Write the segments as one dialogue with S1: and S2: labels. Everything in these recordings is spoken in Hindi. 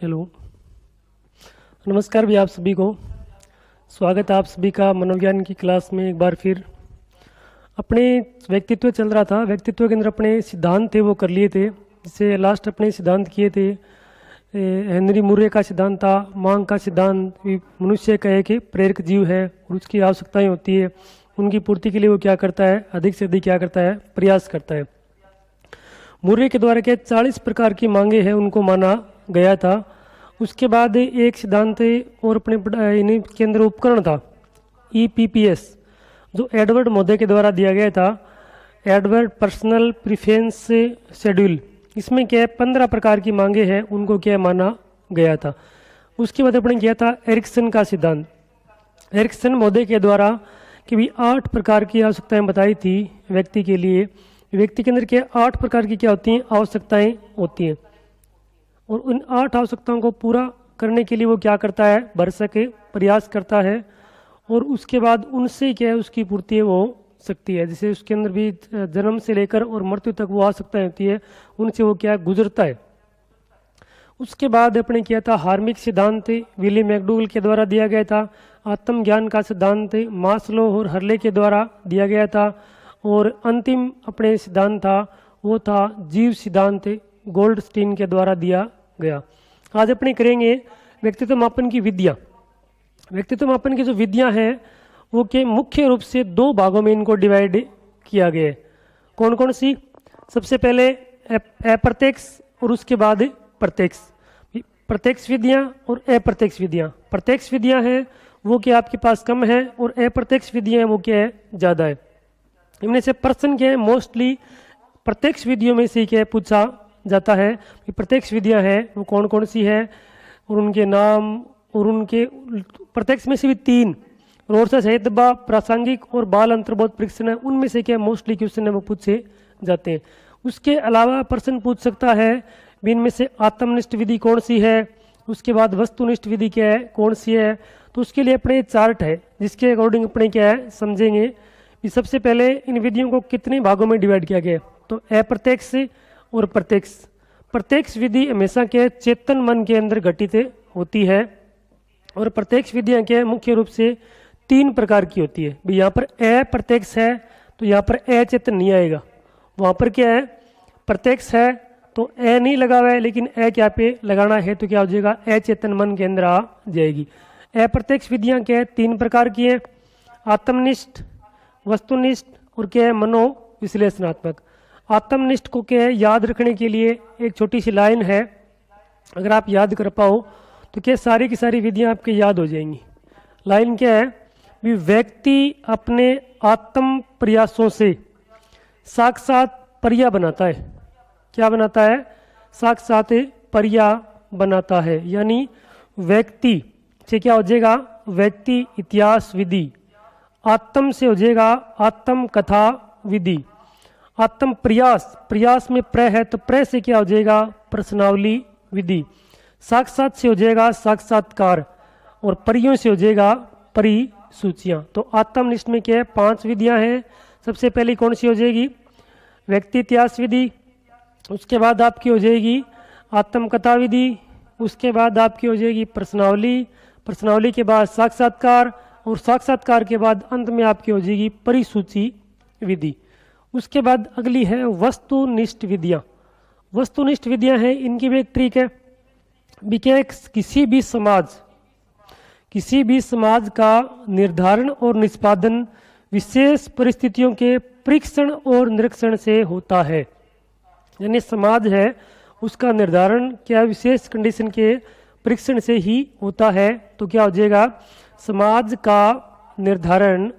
S1: हेलो, नमस्कार भी आप सभी को। स्वागत है आप सभी का मनोविज्ञान की क्लास में एक बार फिर। अपने व्यक्तित्व चल रहा था, व्यक्तित्व के अंदर अपने सिद्धांत थे वो कर लिए थे। जैसे लास्ट अपने सिद्धांत किए थे, हेनरी मुर्रे का सिद्धांत था, मांग का सिद्धांत, मनुष्य का एक प्रेरक जीव है और उसकी आवश्यकताएं होती है, उनकी पूर्ति के लिए वो क्या करता है, अधिक से अधिक क्या करता है, प्रयास करता है। मुर्रे के द्वारा क्या 40 प्रकार की मांगे हैं उनको माना गया था। उसके बाद एक सिद्धांत और अपने इन्हीं के अंदर उपकरण था EPPS, जो एडवर्ड मोदे के द्वारा दिया गया था, एडवर्ड पर्सनल प्रिफरेंस शेड्यूल। इसमें क्या 15 प्रकार की मांगे हैं उनको क्या माना गया था। उसके बाद अपने किया था एरिक्सन का सिद्धांत। एरिक्सन मोदे के द्वारा कि भी 8 प्रकार की आवश्यकताएं बताई थी व्यक्ति के लिए। व्यक्ति के अंदर क्या 8 प्रकार की क्या होती हैं, आवश्यकताएं होती हैं, और उन 8 आवश्यकताओं को पूरा करने के लिए वो क्या करता है, भरसक प्रयास करता है, और उसके बाद उनसे क्या है उसकी पूर्ति है वो सकती है। जैसे उसके अंदर भी जन्म से लेकर और मृत्यु तक वो आवश्यकताएं होती है, उनसे वो क्या गुजरता है। उसके बाद अपने किया था हार्मिक सिद्धांत, विली मैकडूगल के द्वारा दिया गया था। आत्मज्ञान का सिद्धांत मास्लो और हर्ले के द्वारा दिया गया था। और अंतिम अपने सिद्धांत था वो था जीव सिद्धांत, गोल्डस्टीन के द्वारा दिया गया। आज अपने करेंगे व्यक्तित्व मापन की विधियाँ। व्यक्तित्व मापन की जो विधियाँ हैं वो के मुख्य रूप से 2 भागों में इनको डिवाइड किया गया है। कौन कौन सी? सबसे पहले अप्रत्यक्ष और उसके बाद प्रत्यक्ष। प्रत्यक्ष विधियाँ और अप्रत्यक्ष विधियाँ। प्रत्यक्ष विधियाँ हैं वो क्या आपके पास कम है, और अप्रत्यक्ष विधियाँ हैं वो क्या है, ज़्यादा है। इनमें से प्रश्न क्या है, मोस्टली प्रत्यक्ष विधियों में से क्या पूछा जाता है कि प्रत्यक्ष विधियां हैं वो कौन कौन सी है, और उनके नाम, और उनके प्रत्यक्ष में से भी 3 रोर्सा सहित प्रासंगिक और बाल अंतर्बोध परीक्षण है, उनमें से क्या मोस्टली क्वेश्चन है वो पूछे जाते हैं। उसके अलावा प्रश्न पूछ सकता है इनमें से आत्मनिष्ठ विधि कौन सी है, उसके बाद वस्तुनिष्ठ विधि क्या है, कौन सी है। तो उसके लिए अपने चार्ट है जिसके अकॉर्डिंग अपने क्या है समझेंगे। सबसे पहले इन विधियों को कितने भागों में डिवाइड किया गया, तो अप्रत्यक्ष और प्रत्यक्ष। प्रत्यक्ष विधि हमेशा के चेतन मन के अंदर घटित होती है, और प्रत्यक्ष विधियां क्या मुख्य रूप से 3 प्रकार की होती है। भी यहाँ पर अप्रत्यक्ष है तो यहाँ पर अचेतन नहीं आएगा। वहाँ पर क्या है, प्रत्यक्ष है तो अ नहीं लगा हुआ है, लेकिन अ क्या पे लगाना है तो क्या हो जाएगा, अचेतन मन के अंदर आ जाएगी। अप्रत्यक्ष विधियां क्या है 3 प्रकार की है, आत्मनिष्ठ, वस्तुनिष्ठ और क्या है मनोविश्लेषणात्मक। आत्मनिष्ठ को क्या है याद रखने के लिए एक छोटी सी लाइन है, अगर आप याद कर पाओ तो क्या सारी की सारी विधियां आपके याद हो जाएंगी। लाइन क्या है, व्यक्ति अपने आत्म प्रयासों से साक्षात पर्या बनाता है। क्या बनाता है, साक्षात पर्या बनाता है। यानी व्यक्ति से क्या हो जाएगा, व्यक्ति इतिहास विधि। आत्म से हो जाएगा आत्म कथा विधि। आत्म प्रयास, प्रयास में प्र है तो प्र से क्या हो जाएगा, प्रश्नावली विधि। साक्षात से हो जाएगा साक्षात्कार, और परियों से हो जाएगा परिसूचियां। तो आत्मनिष्ठ में क्या है 5 विधियां हैं। सबसे पहली कौन सी हो जाएगी, व्यक्ति इतिहास विधि। उसके बाद आपकी हो जाएगी आत्मकथा विधि। उसके बाद आपकी हो जाएगी प्रश्नावली। प्रश्नावली के बाद साक्षात्कार, और साक्षात्कार के बाद अंत में आपकी हो जाएगी परिसूची विधि। उसके बाद अगली है वस्तुनिष्ठ विधियां। वस्तुनिष्ठ विधियां हैं, इनकी भी एक ट्रिक है। किसी भी समाज का निर्धारण और निष्पादन विशेष परिस्थितियों के परीक्षण और निरीक्षण से होता है। यानी समाज है उसका निर्धारण क्या विशेष कंडीशन के परीक्षण से ही होता है। तो क्या हो जाएगा, समाज का निर्धारण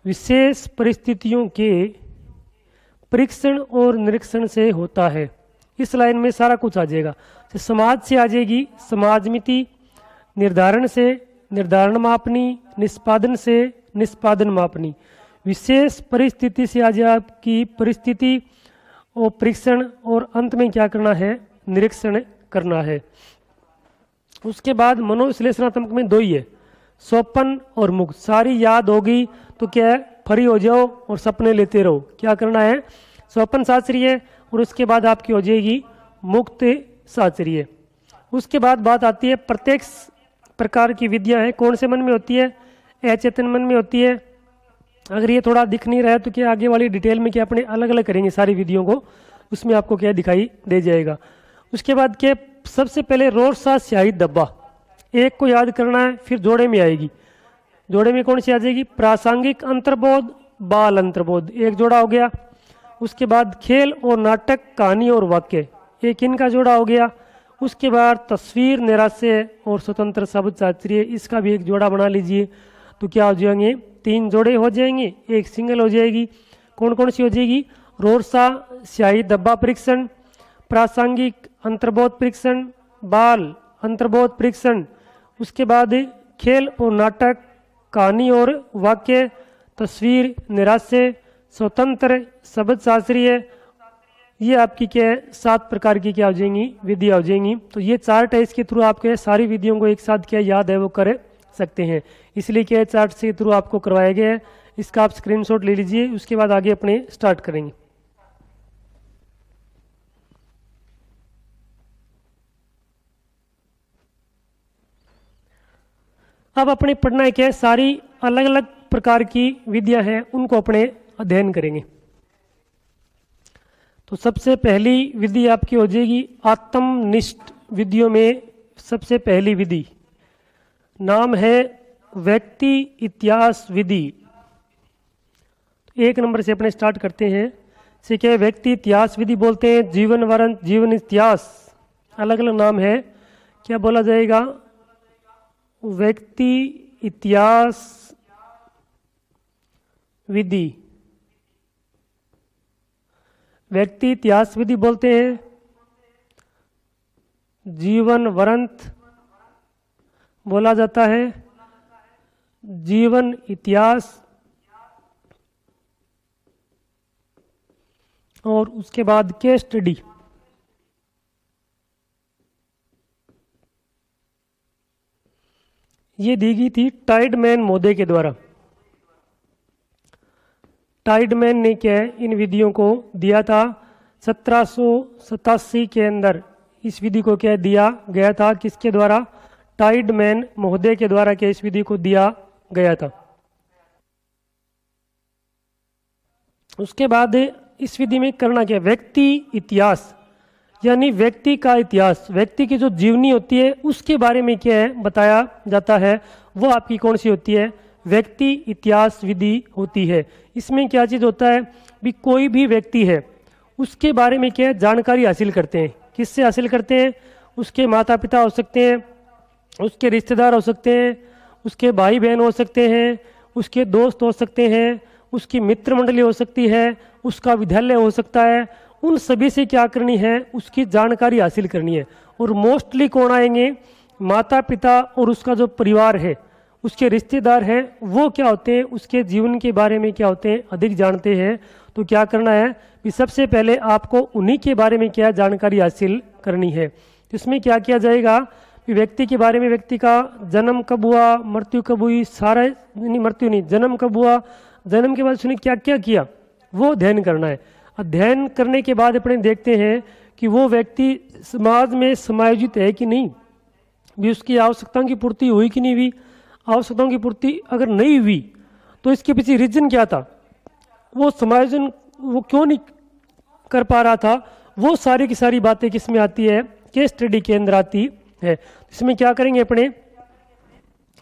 S1: विशेष परिस्थितियों के परीक्षण और निरीक्षण से होता है। इस लाइन में सारा कुछ आ जाएगा। तो समाज से आ जाएगी समाजमिति, निर्धारण से निर्धारण मापनी, निष्पादन से निष्पादन मापनी, विशेष परिस्थिति से आ जाए आपकी परिस्थिति और परीक्षण, और अंत में क्या करना है, निरीक्षण करना है। उसके बाद मनोविश्लेषणात्मक में 2 ही है, स्वप्न और मुक्त। सारी याद होगी तो क्या है, फ्री हो जाओ और सपने लेते रहो। क्या करना है, स्वप्न शास्त्रीय, और उसके बाद आपकी हो जाएगी मुक्त शास्त्रीय। उसके बाद बात आती है प्रत्येक प्रकार की विद्या है कौन से मन में होती है, अचेतन मन में होती है। अगर ये थोड़ा दिख नहीं रहा है तो क्या आगे वाली डिटेल में क्या अपने अलग अलग करेंगे सारी विधियों को, उसमें आपको क्या दिखाई दे जाएगा। उसके बाद क्या सबसे पहले रोरसा स्याही दब्बा, एक को याद करना है, फिर जोड़े में आएगी। जोड़े में कौन सी आ जाएगी, प्रासंगिक अंतर्बोध बाल अंतर्बोध, एक जोड़ा हो गया। उसके बाद खेल और नाटक कहानी और वाक्य, एक इनका जोड़ा हो गया। उसके बाद तस्वीर निराश्य और स्वतंत्र शब्द शास्त्रीय, इसका भी एक जोड़ा बना लीजिए। तो क्या हो जाएंगे, 3 जोड़े हो जाएंगे, एक सिंगल हो जाएगी। कौन कौन सी हो जाएगी, रोरसा स्याही दब्बा परीक्षण, प्रासंगिक अंतर्बोध परीक्षण, बाल अंतर्बोध परीक्षण। उसके बाद खेल और नाटक कहानी और वाक्य, तस्वीर निराश्य, स्वतंत्र शब्द शास्त्रीय, ये आपकी क्या है 7 प्रकार की क्या हो जाएंगी, विधियाँ हो जाएंगी। तो ये चार्ट है, इसके थ्रू आपके सारी विधियों को एक साथ क्या याद है वो कर सकते हैं, इसलिए क्या चार्ट से थ्रू आपको करवाया गया है। इसका आप स्क्रीनशॉट ले लीजिए, उसके बाद आगे अपने स्टार्ट करेंगे। अब अपने पढ़ना है क्या है, सारी अलग अलग प्रकार की विधियां हैं उनको अपने अध्ययन करेंगे। तो सबसे पहली विधि आपकी हो जाएगी आत्मनिष्ठ विधियों में सबसे पहली विधि नाम है व्यक्ति इतिहास विधि। एक नंबर से अपने स्टार्ट करते हैं। से क्या व्यक्ति इतिहास विधि बोलते हैं, जीवन वरण जीवन इतिहास अलग अलग नाम है। क्या बोला जाएगा, व्यक्ति इतिहास विधि, व्यक्ति इतिहास विधि बोलते हैं, जीवन वरंत बोला जाता है, जीवन इतिहास, और उसके बाद केस स्टडी। ये दी गई थी टाइडमैन महोदय के द्वारा। टाइडमैन ने क्या है इन विधियों को दिया था 1787 के अंदर। इस विधि को क्या दिया गया था, किसके द्वारा, टाइडमैन महोदय के द्वारा क्या इस विधि को दिया गया था। उसके बाद इस विधि में करना क्या, व्यक्ति इतिहास यानी व्यक्ति का इतिहास, व्यक्ति की जो जीवनी होती है उसके बारे में क्या है बताया जाता है, वो आपकी कौन सी होती है, व्यक्ति इतिहास विधि होती है। इसमें क्या चीज़ होता है भी, कोई भी व्यक्ति है उसके बारे में क्या है जानकारी हासिल करते हैं। किससे हासिल करते हैं, उसके माता पिता हो सकते हैं, उसके रिश्तेदार हो सकते हैं, उसके भाई बहन हो सकते हैं, उसके दोस्त हो सकते हैं, उसकी मित्र मंडली हो सकती है, उसका विद्यालय हो सकता है। उन सभी से क्या करनी है, उसकी जानकारी हासिल करनी है। और मोस्टली कौन आएंगे, माता पिता और उसका जो परिवार है, उसके रिश्तेदार हैं, वो क्या होते हैं उसके जीवन के बारे में क्या होते हैं अधिक जानते हैं। तो क्या करना है कि सबसे पहले आपको उन्हीं के बारे में क्या जानकारी हासिल करनी है। इसमें क्या किया जाएगा कि व्यक्ति के बारे में, व्यक्ति का जन्म कब हुआ, मृत्यु कब हुई, सारा नहीं, मृत्यु नहीं, जन्म कब हुआ, जन्म के बाद उसने क्या क्या किया, वो अध्ययन करना है। अध्ययन करने के बाद अपने देखते हैं कि वो व्यक्ति समाज में समायोजित है कि नहीं, भी उसकी आवश्यकताओं की पूर्ति हुई कि नहीं हुई। आवश्यकताओं की पूर्ति अगर नहीं हुई तो इसके पीछे रीजन क्या था, वो समायोजन वो क्यों नहीं कर पा रहा था, वो सारी की सारी बातें किस में आती है, केस स्टडी के अंदर आती है। इसमें क्या करेंगे अपने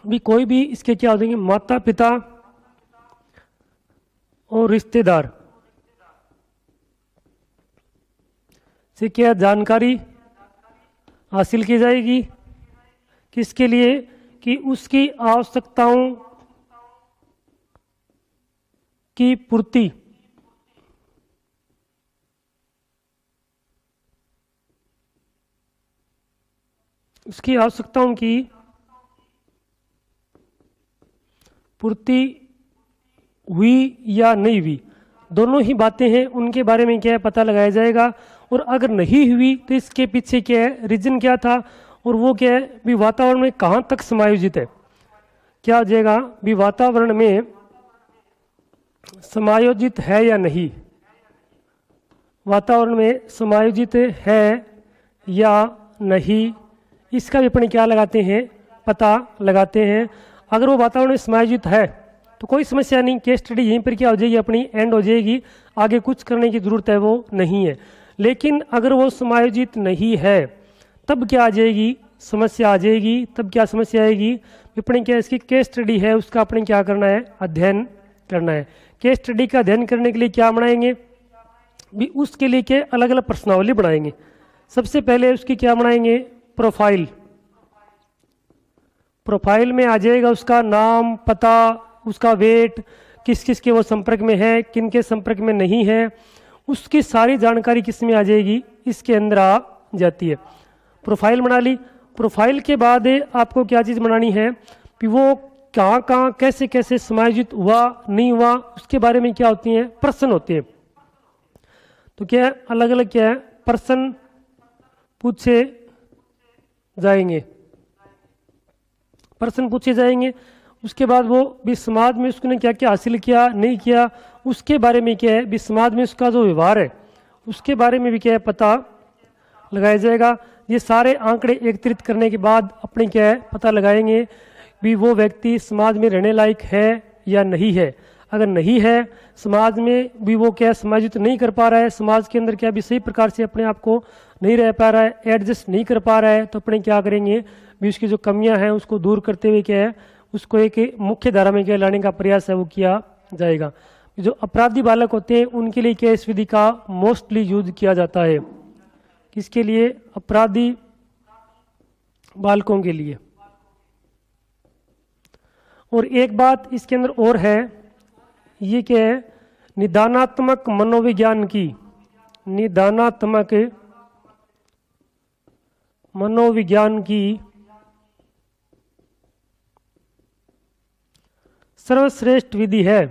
S1: भी, कोई भी इसके क्या हो जाएंगे, माता पिता और रिश्तेदार से क्या जानकारी हासिल की जाएगी, किसके लिए, कि उसकी आवश्यकताओं की पूर्ति उसकी आवश्यकताओं की पूर्ति हुई या नहीं हुई, दोनों ही बातें हैं, उनके बारे में क्या है पता लगाया जाएगा। और अगर नहीं हुई तो इसके पीछे क्या है, रीजन क्या था, और वो क्या है भी वातावरण में कहाँ तक समायोजित है। क्या हो जाएगा भी, वातावरण में समायोजित है या नहीं, वातावरण में समायोजित है या नहीं, इसका भी अपन क्या लगाते हैं, पता लगाते हैं। अगर वो वातावरण में समायोजित है तो कोई समस्या नहीं, केस स्टडी यहीं पर क्या हो जाएगी, अपनी एंड हो जाएगी, आगे कुछ करने की ज़रूरत है वो नहीं है। लेकिन अगर वो समायोजित नहीं है तब क्या आ जाएगी, समस्या आ जाएगी। तब क्या समस्या आएगी, अपने क्या इसकी केस स्टडी है उसका अपने क्या करना है, अध्ययन करना है। केस स्टडी का अध्ययन करने के लिए क्या बनाएंगे भी, उसके लिए क्या अलग अलग प्रश्नावली बनाएंगे। सबसे पहले उसकी क्या बनाएंगे, प्रोफाइल। प्रोफाइल में आ जाएगा उसका नाम, पता, उसका वेट, किस किस के वो संपर्क में है, किन के संपर्क में नहीं है, उसकी सारी जानकारी किस में आ जाएगी, इसके अंदर आ जाती है। प्रोफाइल बना ली। प्रोफाइल के बाद आपको क्या चीज़ बनानी है कि वो कहाँ कहाँ कैसे कैसे समायोजित हुआ नहीं हुआ, उसके बारे में क्या होती हैं, प्रश्न होते हैं। तो क्या अलग अलग क्या है, प्रश्न पूछे जाएंगे, प्रश्न पूछे जाएंगे। उसके बाद वो भी समाज में उसने क्या क्या हासिल किया नहीं किया, उसके बारे में क्या है भी, समाज में उसका जो व्यवहार है उसके बारे में भी क्या है, पता लगाया जाएगा। ये सारे आंकड़े एकत्रित करने के बाद अपने क्या है, पता लगाएंगे भी वो व्यक्ति समाज में रहने लायक है या नहीं है। अगर नहीं है, समाज में भी वो क्या समायोजित नहीं कर पा रहा है, समाज के अंदर क्या भी सही प्रकार से अपने आप को नहीं रह पा रहा है, एडजस्ट नहीं कर पा रहा है, तो अपने क्या करेंगे भी उसकी जो कमियां हैं उसको दूर करते हुए क्या है, उसको एक मुख्य धारा में क्या लाने का प्रयास है वो किया जाएगा। जो अपराधी बालक होते हैं उनके लिए क्या इस विधि का मोस्टली यूज किया जाता है, किसके लिए, अपराधी बालकों के लिए। और एक बात इसके अंदर और है, ये क्या है, निदानात्मक मनोविज्ञान की, निदानात्मक मनोविज्ञान की सर्वश्रेष्ठ विधि है।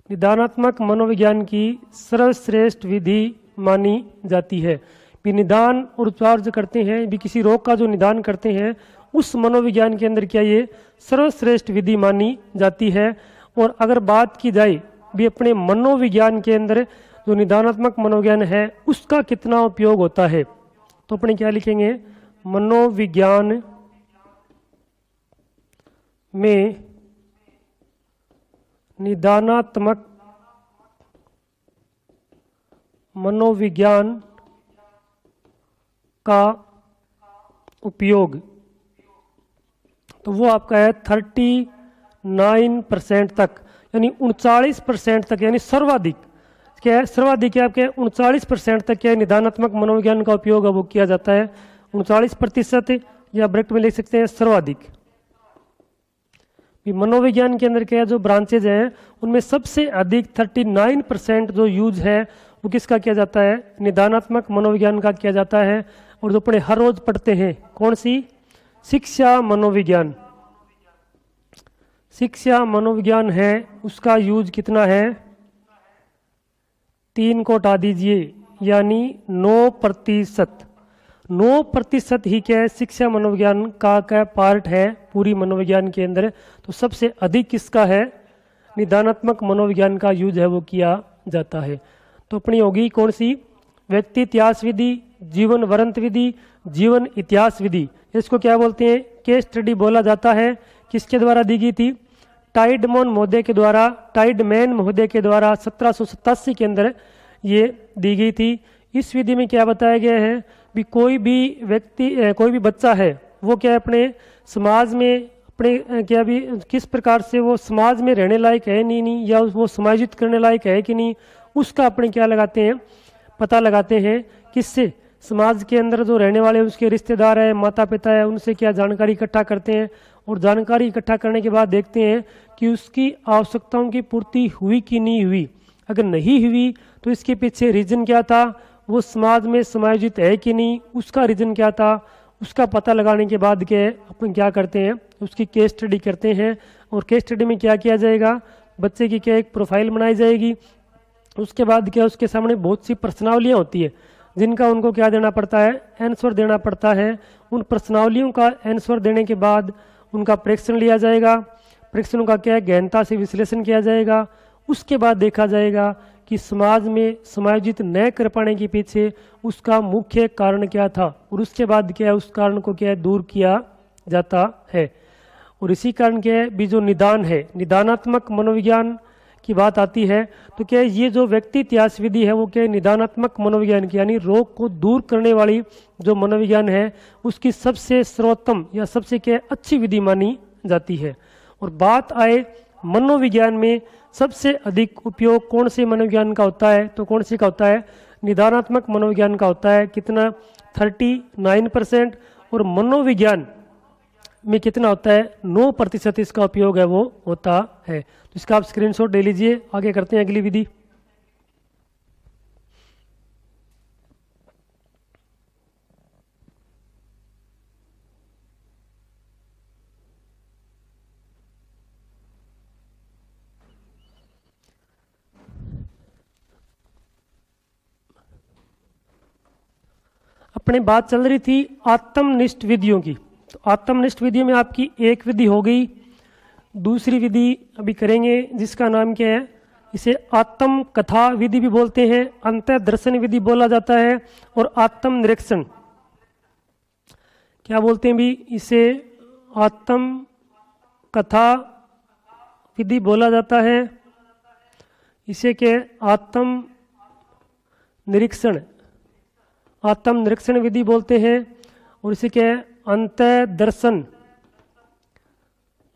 S1: निदानात्मक मनोविज्ञान की सर्वश्रेष्ठ विधि मानी जाती है। भी निदान और उपचार जो करते हैं, भी किसी रोग का जो निदान करते हैं, उस मनोविज्ञान के अंदर क्या ये सर्वश्रेष्ठ विधि मानी जाती है। और अगर बात की जाए भी अपने मनोविज्ञान के अंदर जो निदानात्मक मनोविज्ञान है उसका कितना उपयोग होता है, तो अपने क्या लिखेंगे, मनोविज्ञान में निदानात्मक मनोविज्ञान का उपयोग, तो वो आपका है 39% तक, यानी 39% तक, यानी सर्वाधिक क्या है, सर्वाधिक क्या आपके 39% तक क्या है निदानात्मक मनोविज्ञान का उपयोग वो किया जाता है। 39% या ब्रैकेट में लिख सकते हैं सर्वाधिक। मनोविज्ञान के अंदर क्या है, जो ब्रांचेज हैं उनमें सबसे अधिक 39% जो यूज है वो किसका किया जाता है, निदानात्मक मनोविज्ञान का किया जाता है। और जो अपने हर रोज पढ़ते हैं कौन सी, शिक्षा मनोविज्ञान, शिक्षा मनोविज्ञान है, उसका यूज कितना है, 3 को हटा दीजिए, यानी 9%। 9% ही क्या है शिक्षा मनोविज्ञान का क्या पार्ट है पूरी मनोविज्ञान के अंदर। तो सबसे अधिक किसका है, निदानात्मक मनोविज्ञान का यूज है वो किया जाता है। तो अपनी होगी कौन सी, व्यक्ति इतिहास विधि, जीवन वरंत विधि, जीवन इतिहास विधि। इसको क्या बोलते हैं, केस स्टडी बोला जाता है। किसके द्वारा दी गई थी, टाइडमैन महोदय के द्वारा, टाइडमैन महोदय के द्वारा 1787 के अंदर ये दी गई थी। इस विधि में क्या बताया गया है भी, कोई भी व्यक्ति कोई भी बच्चा है वो क्या अपने समाज में अपने क्या भी किस प्रकार से वो समाज में रहने लायक है नहीं, या वो समायोजित करने लायक है कि नहीं, उसका अपने क्या लगाते हैं, पता लगाते हैं। किससे, समाज के अंदर जो रहने वाले उसके रिश्तेदार है, माता पिता है, उनसे क्या जानकारी इकट्ठा करते हैं। और जानकारी इकट्ठा करने के बाद देखते हैं कि उसकी आवश्यकताओं की पूर्ति हुई कि नहीं हुई। अगर नहीं हुई तो इसके पीछे रीजन क्या था, वो समाज में समायोजित है कि नहीं, उसका रीजन क्या था। उसका पता लगाने के बाद क्या अपन क्या करते हैं, उसकी केस स्टडी करते हैं। और केस स्टडी में क्या किया जाएगा, बच्चे की क्या एक प्रोफाइल बनाई जाएगी। उसके बाद क्या उसके सामने बहुत सी प्रश्नावलियाँ होती है जिनका उनको क्या देना पड़ता है, आंसर देना पड़ता है। उन प्रश्नावलियों का आंसर देने के बाद उनका परीक्षण लिया जाएगा। परीक्षणों का क्या है, गहनता से विश्लेषण किया जाएगा। उसके बाद देखा जाएगा कि समाज में समायोजित न कर पाने के पीछे उसका मुख्य कारण क्या था, और उसके बाद क्या है उस कारण को क्या है दूर किया जाता है। और इसी कारण क्या है भी जो निदान है, निदानात्मक मनोविज्ञान की बात आती है तो क्या है ये जो व्यक्ति इतिहास विधि है वो क्या है निदानात्मक मनोविज्ञान की यानी रोग को दूर करने वाली जो मनोविज्ञान है उसकी सबसे सर्वोत्तम या सबसे क्या है अच्छी विधि मानी जाती है। और बात आए मनोविज्ञान में सबसे अधिक उपयोग कौन से मनोविज्ञान का होता है, तो कौन सी का होता है, निदानात्मक मनोविज्ञान का होता है। कितना, 39%। और मनोविज्ञान में कितना होता है, 9% इसका उपयोग है वो होता है। तो इसका आप स्क्रीनशॉट ले लीजिए। आगे करते हैं अगली विधि। अपने बात चल रही थी आत्मनिष्ठ विधियों की। तो आत्मनिष्ठ विधियों में आपकी एक विधि हो गई, दूसरी विधि अभी करेंगे जिसका नाम क्या है, इसे आत्म कथा विधि भी बोलते हैं, अंतः दर्शन विधि बोला जाता है, और आत्म निरीक्षण क्या बोलते हैं भी, इसे आत्म कथा विधि बोला जाता है। इसे क्या आत्म निरीक्षण विधि बोलते हैं। और इसे क्या है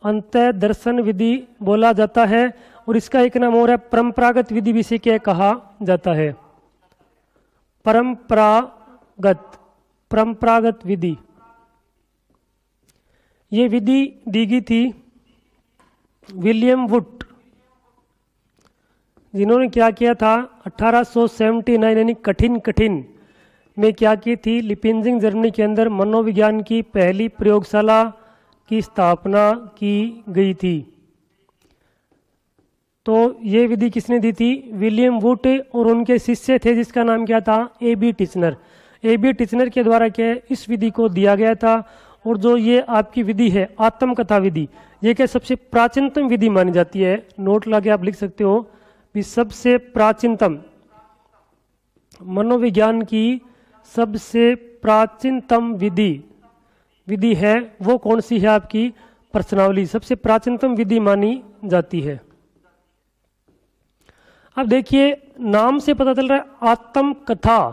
S1: अंतः दर्शन विधि बोला जाता है। और इसका एक नाम और है परंपरागत विधि भी इसे क्या कहा जाता है, परंपरागत विधि। ये विधि दी गई थी विलियम वुड, जिन्होंने क्या किया था 1879 यानी कठिन में क्या की थी, लिपिंजिंग जर्मनी के अंदर मनोविज्ञान की पहली प्रयोगशाला की स्थापना की गई थी। तो ये विधि किसने दी थी, विलियम वुड, और उनके शिष्य थे जिसका नाम क्या था, ए.बी. टिचनर। ए.बी. टिचनर के द्वारा क्या इस विधि को दिया गया था। और जो ये आपकी विधि है आत्मकथा विधि, ये क्या सबसे प्राचीनतम विधि मानी जाती है। नोट लाके आप लिख सकते हो कि सबसे प्राचीनतम मनोविज्ञान की सबसे प्राचीनतम विधि है वो कौन सी है, आपकी प्रश्नावली सबसे प्राचीनतम विधि मानी जाती है। अब देखिए नाम से पता चल रहा है आत्म कथा,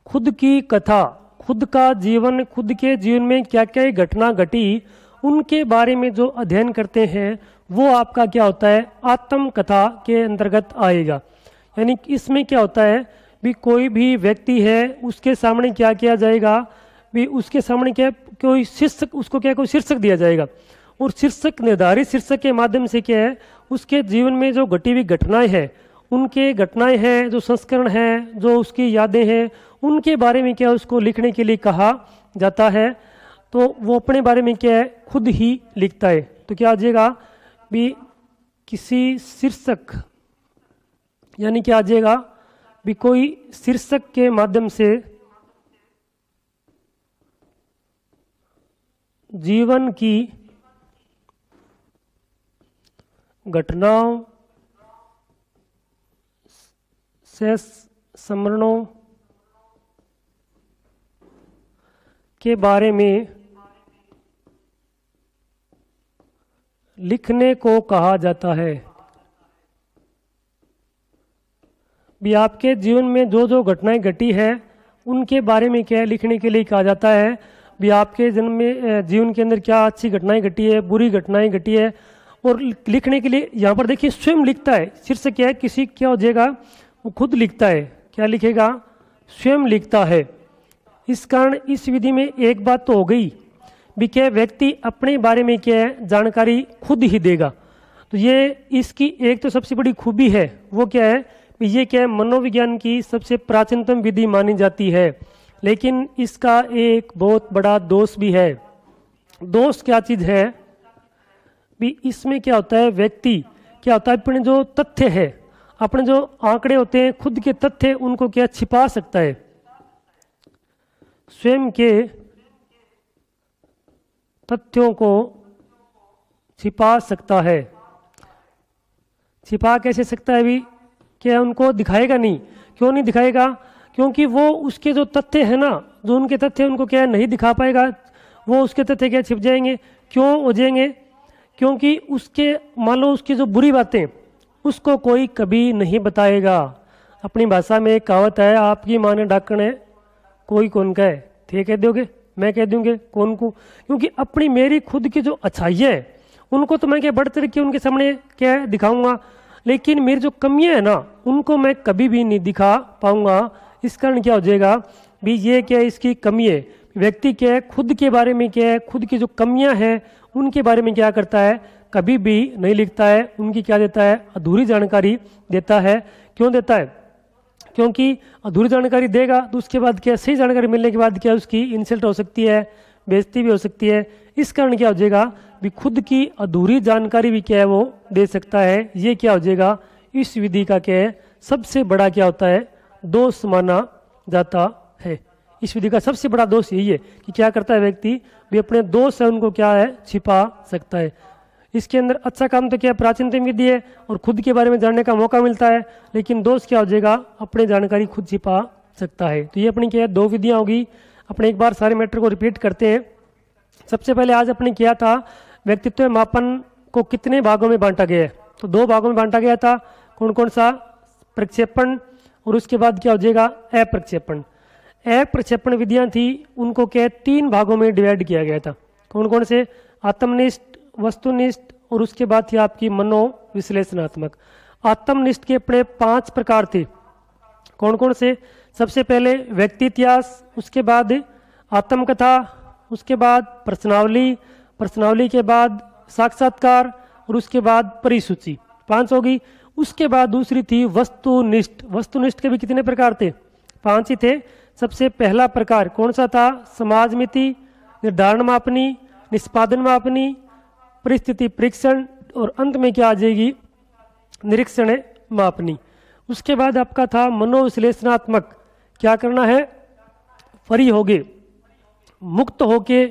S1: खुद की कथा, खुद का जीवन, खुद के जीवन में क्या क्या घटना घटी उनके बारे में जो अध्ययन करते हैं वो आपका क्या होता है, आत्म कथा के अंतर्गत आएगा। यानी इसमें क्या होता है भी कोई भी व्यक्ति है उसके सामने क्या किया जाएगा भी, उसके सामने क्या कोई शीर्षक, उसको क्या कोई शीर्षक दिया जाएगा, और शीर्षक निर्धारित शीर्षक के माध्यम से क्या है उसके जीवन में जो घटी हुई घटनाएं हैं, उनके घटनाएं हैं, जो संस्करण हैं, जो उसकी यादें हैं, उनके बारे में क्या उसको लिखने के लिए कहा जाता है। तो वो अपने बारे में क्या है खुद ही लिखता है। तो क्या आ जाएगा भी किसी शीर्षक, यानी क्या आ जाएगा भी कोई शीर्षक के माध्यम से जीवन की घटनाओं से स्मरणों के बारे में लिखने को कहा जाता है। भी आपके जीवन में जो जो घटनाएं घटी है उनके बारे में क्या लिखने के लिए कहा जाता है। भी आपके जन्म में जीवन के अंदर क्या अच्छी घटनाएं घटी है, बुरी घटनाएं घटी है, और लिखने के लिए यहाँ पर देखिए स्वयं लिखता है। शीर्षक क्या है, किसी क्या हो जाएगा वो खुद लिखता है, क्या लिखेगा, स्वयं लिखता है। इस कारण इस विधि में एक बात तो हो गई भी क्या व्यक्ति अपने बारे में क्या है जानकारी खुद ही देगा। तो ये इसकी एक तो सबसे बड़ी खूबी है, वो क्या है ये क्या है मनोविज्ञान की सबसे प्राचीनतम विधि मानी जाती है। लेकिन इसका एक बहुत बड़ा दोष भी है। दोष क्या चीज है भी, इसमें क्या होता है व्यक्ति क्या होता है अपने जो तथ्य है, अपने जो आंकड़े होते हैं, खुद के तथ्य उनको क्या छिपा सकता है, स्वयं के तथ्यों को छिपा सकता है। छिपा कैसे सकता है भी, क्या उनको दिखाएगा नहीं। क्यों नहीं दिखाएगा? क्योंकि वो उसके जो तथ्य है ना, जो उनके तथ्य उनको क्या नहीं दिखा पाएगा, वो उसके तथ्य क्या छिप जाएंगे। क्यों हो जाएंगे? क्योंकि उसके मान लो उसकी जो बुरी बातें उसको कोई कभी नहीं बताएगा। अपनी भाषा में एक कहावत है, आपकी माँ ने डाकण है कोई कौन का है, थे कह दोगे, मैं कह दूंगे कौन को। क्योंकि अपनी मेरी खुद की जो अच्छाई है उनको तो मैं क्या बढ़ चढ़ के उनके सामने क्या दिखाऊंगा, लेकिन मेरी जो कमियां है ना उनको मैं कभी भी नहीं दिखा पाऊंगा। इस कारण क्या हो जाएगा भी, ये क्या है इसकी कमी है। व्यक्ति क्या है खुद के बारे में क्या है, खुद की जो कमियां हैं उनके बारे में क्या करता है, कभी भी नहीं लिखता है। उनकी क्या देता है, अधूरी जानकारी देता है। क्यों देता है? क्योंकि अधूरी जानकारी देगा तो उसके बाद क्या, सही जानकारी मिलने के बाद क्या उसकी इंसल्ट हो सकती है, बेइज्जती भी हो सकती है। इस कारण क्या हो जाएगा भी, खुद की अधूरी जानकारी भी क्या है वो दे सकता है। ये क्या हो जाएगा, इस विधि का क्या है सबसे बड़ा क्या होता है, दोष माना जाता है। इस विधि का सबसे बड़ा दोष यही है कि क्या करता है व्यक्ति भी, अपने दोष है उनको क्या है छिपा सकता है। इसके अंदर अच्छा काम तो क्या प्राचीनतम विधि है और खुद के बारे में जानने का मौका मिलता है, लेकिन दोष क्या हो जाएगा, अपने जानकारी खुद छिपा सकता है। तो ये अपनी क्या है दो विधियां होगी। अपने एक बार सारे मैटर को रिपीट करते हैं। सबसे पहले आज अपने किया था व्यक्तित्व मापन को कितने भागों में बांटा गया है, तो दो भागों में बांटा गया था। कौन कौन सा? प्रक्षेपण और उसके बाद क्या हो जाएगा अप्रक्षेपण। अप्रक्षेपण विधियां थी उनको क्या तीन भागों में डिवाइड किया गया था। कौन कौन से? आत्मनिष्ठ, वस्तुनिष्ठ और उसके बाद थी आपकी मनोविश्लेषणात्मक। आत्मनिष्ठ के अपने 5 प्रकार थे। कौन कौन से? सबसे पहले व्यक्ति इतिहास, उसके बाद आत्मकथा, उसके बाद प्रश्नावली, प्रश्नावली के बाद साक्षात्कार और उसके बाद परिसूची। 5 होगी। उसके बाद दूसरी थी वस्तुनिष्ठ। वस्तुनिष्ठ के भी कितने प्रकार थे? 5 ही थे। सबसे पहला प्रकार कौन सा था? समाजमिति, निर्धारण मापनी, निष्पादन मापनी, परिस्थिति परीक्षण और अंत में क्या आ जाएगी, निरीक्षण मापनी। उसके बाद आपका था मनोविश्लेषणात्मक। क्या करना है, फ्री होगे, मुक्त होके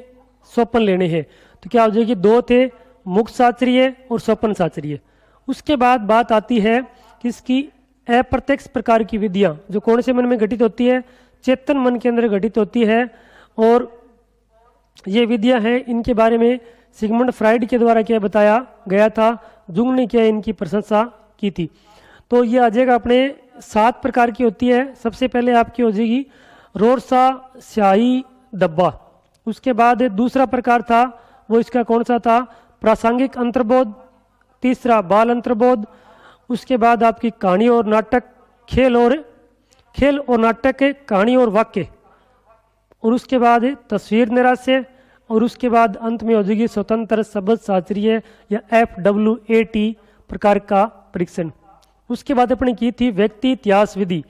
S1: स्वप्न लेने हैं। तो क्या हो जाएगी, 2 थे, मुक्त शास्त्रीय और स्वप्न शास्त्रीय। उसके बाद बात आती है कि इसकी अप्रत्यक्ष प्रकार की विधियां जो कौन से मन में घटित होती है, चेतन मन के अंदर घटित होती है। और ये विधियां हैं, इनके बारे में सिगमंड फ्राइड के द्वारा क्या बताया गया था, जुंग ने क्या इनकी प्रशंसा की थी। तो ये आ जाएगा अपने 7 प्रकार की होती है। सबसे पहले आपकी हो जाएगी रोरसा स्याही डब्बा। उसके बाद दूसरा प्रकार था वो इसका कौन सा था, प्रासंगिक अंतर्बोध। तीसरा बाल अंतर्बोध। उसके बाद आपकी कहानी और नाटक, खेल और नाटक, कहानी और वाक्य। और उसके बाद तस्वीर निराश्य। और उसके बाद अंत में हो जाएगी स्वतंत्र शब्द शास्त्रीय या FWAT प्रकार का परीक्षण। उसके बाद अपने की थी व्यक्ति इतिहास विधि।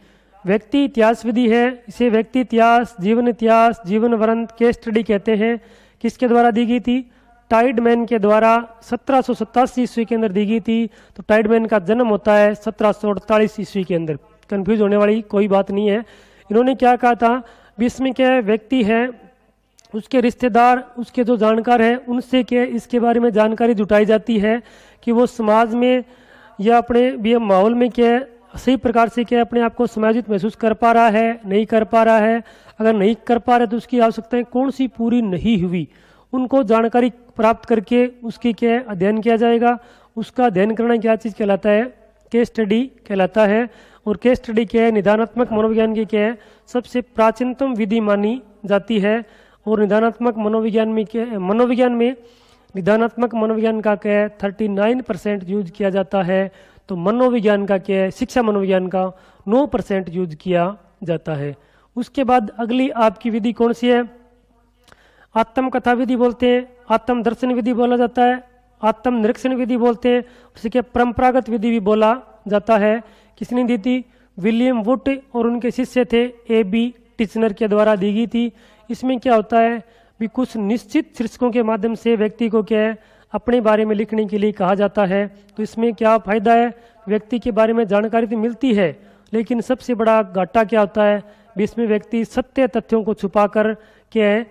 S1: व्यक्ति इतिहास विधि है, इसे व्यक्ति इतिहास, जीवन वृंत, केस स्टडी कहते हैं। किसके द्वारा दी गई थी? टाइडमैन के द्वारा 1787 ईस्वी के अंदर दी गई थी। तो टाइडमैन का जन्म होता है 1748 ईस्वी के अंदर। कंफ्यूज होने वाली कोई बात नहीं है। इन्होंने क्या कहा था, इसमें क्या है, व्यक्ति है, उसके रिश्तेदार, उसके जो जानकार हैं, उनसे क्या इसके बारे में जानकारी जुटाई जाती है कि वो समाज में या अपने भी माहौल में क्या सही प्रकार से क्या अपने आप को समाजित महसूस कर पा रहा है, नहीं कर पा रहा है। अगर नहीं कर पा रहा है तो उसकी आवश्यकताएं कौन सी पूरी नहीं हुई, उनको जानकारी प्राप्त करके उसकी क्या अध्ययन किया जाएगा। उसका अध्ययन करना क्या चीज़ कहलाता है, केस स्टडी कहलाता है। और केस स्टडी क्या है, निदानात्मक मनोविज्ञान की क्या है, सबसे प्राचीनतम विधि मानी जाती है। और निदानात्मक मनोविज्ञान में क्या है, मनोविज्ञान में निदानात्मक मनोविज्ञान का क्या है 39% यूज किया जाता है। तो मनोविज्ञान का क्या है, शिक्षा मनोविज्ञान का 9% यूज किया जाता है। उसके बाद अगली आपकी विधि कौन सी है, आत्मकथा विधि बोलते हैं, आत्म दर्शन विधि बोला जाता है, आत्म निरीक्षण विधि बोलते हैं। उसे क्या परंपरागत विधि भी बोला जाता है। किसने दी थी? विलियम वुड और उनके शिष्य थे AB टिचनर के द्वारा दी गई थी। इसमें क्या होता है भी, कुछ निश्चित शीर्षकों के माध्यम से व्यक्ति को क्या है अपने बारे में लिखने के लिए कहा जाता है। तो इसमें क्या फायदा है, व्यक्ति के बारे में जानकारी तो मिलती है, लेकिन सबसे बड़ा घाटा क्या होता है भी, इसमें व्यक्ति सत्य तथ्यों को छुपाकर क्या है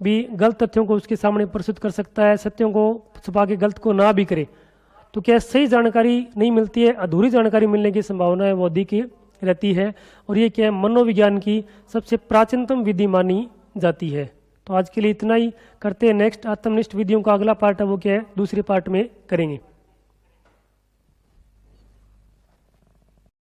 S1: भी गलत तथ्यों को उसके सामने प्रस्तुत कर सकता है, सत्यों को छुपा के गलत को ना भी करे। तो क्या सही जानकारी नहीं मिलती है, अधूरी जानकारी मिलने की संभावना है वो अधिक रहती है। और ये क्या है, मनोविज्ञान की सबसे प्राचीनतम विधि मानी जाती है। तो आज के लिए इतना ही, करते हैं नेक्स्ट आत्मनिष्ठ विधियों का अगला पार्ट है वो क्या है, दूसरे पार्ट में करेंगे।